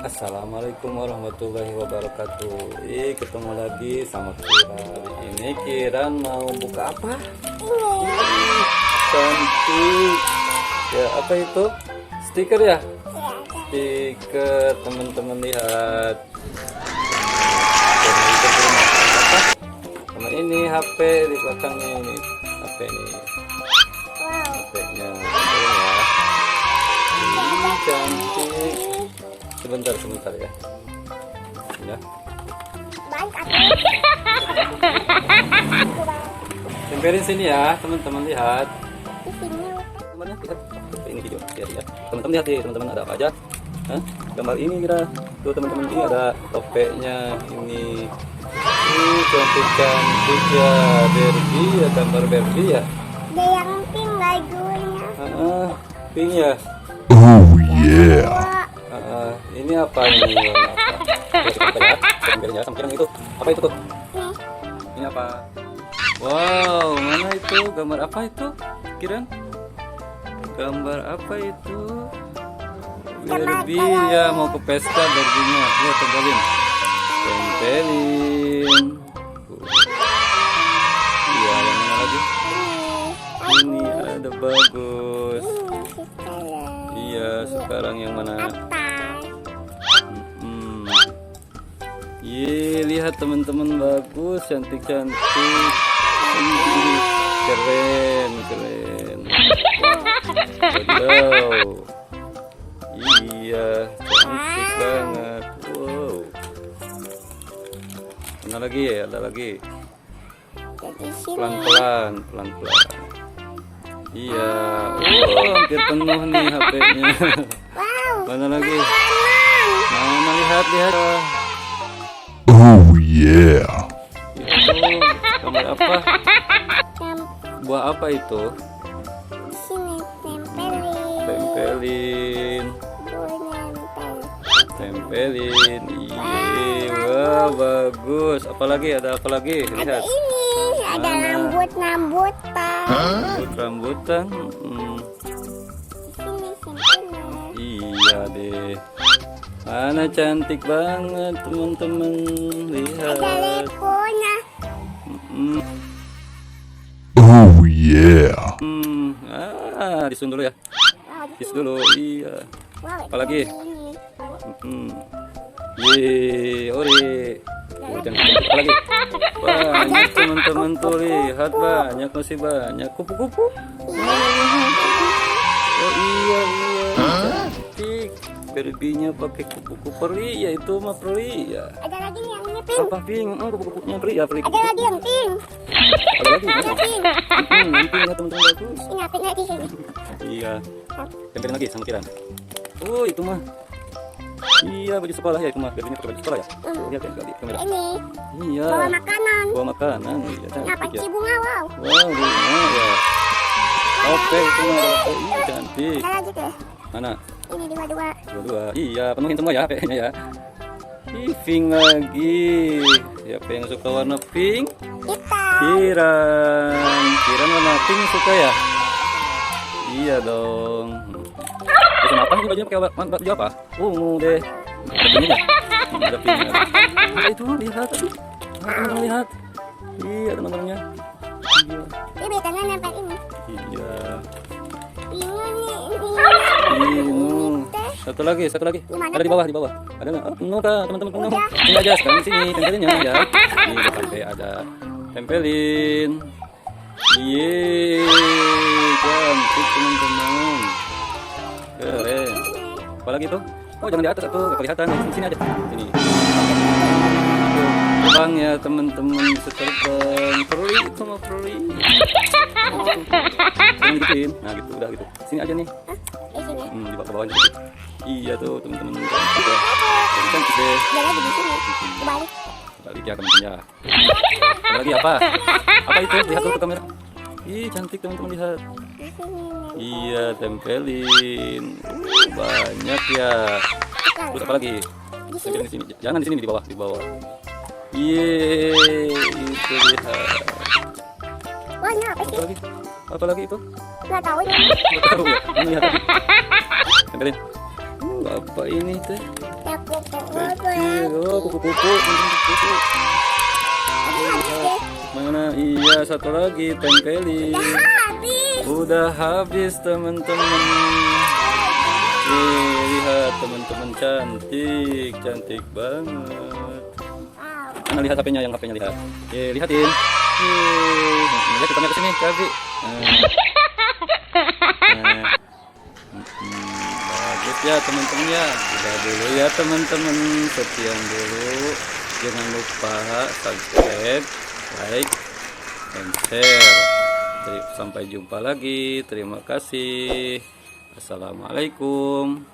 Assalamualaikum warahmatullahi wabarakatuh. Ketemu lagi sama Kiran. Ini Kiran mau buka apa? Cantik. Ya, apa itu? Stiker ya? Stiker, teman-teman lihat. Sama ini HP di belakangnya ini. HP ini. HP-nya. Ini cantik. Sebentar ya. Ya. Tempelin sini ya, teman-teman lihat. Teman-teman lihat. Ini video ya. Teman-teman lihat teman-teman ada apa aja? Hah? Gambar ini kira. Tuh teman-teman ini ada topeknya ini. Cantik ya, Barbie ya, gambar Barbie ya. Ada yang pink lagunya. Pink ya. Oh yeah. Ini apa ini? Warna apa? Sama itu. Apa itu tuh? Ini apa? Wow, mana itu? Gambar apa itu? Kiran? Gambar apa itu? Barbie ya, mau ke pesta Barbie-nya. Lihat tempelin. Tempelin. Iya, yang mana lagi? Ini ada bagus. Iya, sekarang yang mana? Lihat teman-teman, bagus, cantik-cantik. Keren. Wow. Iya, cantik banget. Wow. Mana lagi ya? Ada lagi. Pelan-pelan. Iya. Hampir penuh nih HP-nya. Mana lagi? Mana lihat. Oh yeah. Itu gambar apa? Buah apa itu? Tempelin. Iya, wah bagus. Apalagi ada apa lagi? Lihat. Ini ada Rambutan. Iya deh. Mana cantik banget teman-teman, lihat. Ada legonya. Oh yeah. Disun dulu ya. Dulu. Iya. Apalagi? Ori. Apa lagi? Banyak teman-teman tuh, lihat, banyak, masih banyak kupu-kupu. Oh iya. Cantik. Barbie-nya pakai kupu-kupu peri ya, itu mah peri ya. Ada lagi nih yang ini pink. Apa pink? Kupu-kupunya peri ya, peri. Ada lagi yang pink. Ada lagi? Ada pink. Nanti ya teman-teman, bagus. Ini pinknya di sini. Iya. Tempelin lagi sama Kiran. Oh, itu mah. Iya, baju sekolah ya itu mah. Barbie-nya pakai baju sekolah ya. Lihat ya di kamera. Ini Iya. bawa makanan. Bawa makanan. Iya, Ini apa cantik ya. sih, bunga? Wow. Wow, bunga ya. Oke, itu mah. Iya, cantik. Ada lagi tuh. Mana? Ini dua. Dua. Iya, penuhin semua ya HP-nya ya. Pink lagi. Siapa yang suka warna pink? Kiran warna pink suka ya? Iya dong. Terus apa sih bajunya, pakai baju apa? Ungu deh. Ada pinknya? Ada pinknya. Itu lihat tadi. Lihat. Iya, ada nomornya. Iya. Ini bekannya nempel ini. Iya. Ini. Satu lagi. Gimana Ada di bawah. Ada nggak? Oh, penuh kah, teman-teman, penuh. Sini aja, sekarang di sini tempelinnya ya. Ini sampai ada. Tempelin. Cantik teman-teman. Keren. Apalagi tuh? Oh, jangan di atas tuh, nggak kelihatan. Di sini aja. Sini. Terbang ya teman-teman, bisa terbang. Perli itu mah perli. Yang gituin. Nah gitu, udah gitu. Sini aja nih. Di sini. Di bawahnya gitu. Iya tuh teman-teman. Cantik deh. Dia lagi di sini. Kebalik. Balik ya teman-teman ya. Ada lagi apa? Apa itu? Lihat dulu ke kamera. Ih, cantik teman-teman, lihat. Di sini. Iya, tempelin. Banyak ya. Terus apa lagi? Di sini. Di sini. Jangan di sini, di bawah. Iya, itu lihat. Wah, ini apa sih? Apa lagi itu? Nggak tahu ya. Nggak tahu ya. Ini lihat tadi. Tempelin. Apa ini teh? Telepon. Kecil. Oh, kupu-kupu. Mana? Iya, satu lagi tempelin. Habis. Udah habis teman-teman. Lihat teman-teman, cantik, cantik banget. Mana lihat HP-nya, yang HP-nya lihat. Lihatin. Lihat kita ke sini, Kabi. Bagus ya teman-teman ya. Udah dulu ya teman-teman, sekian dulu. Jangan lupa subscribe, like, dan share. Sampai jumpa lagi. Terima kasih. Assalamualaikum.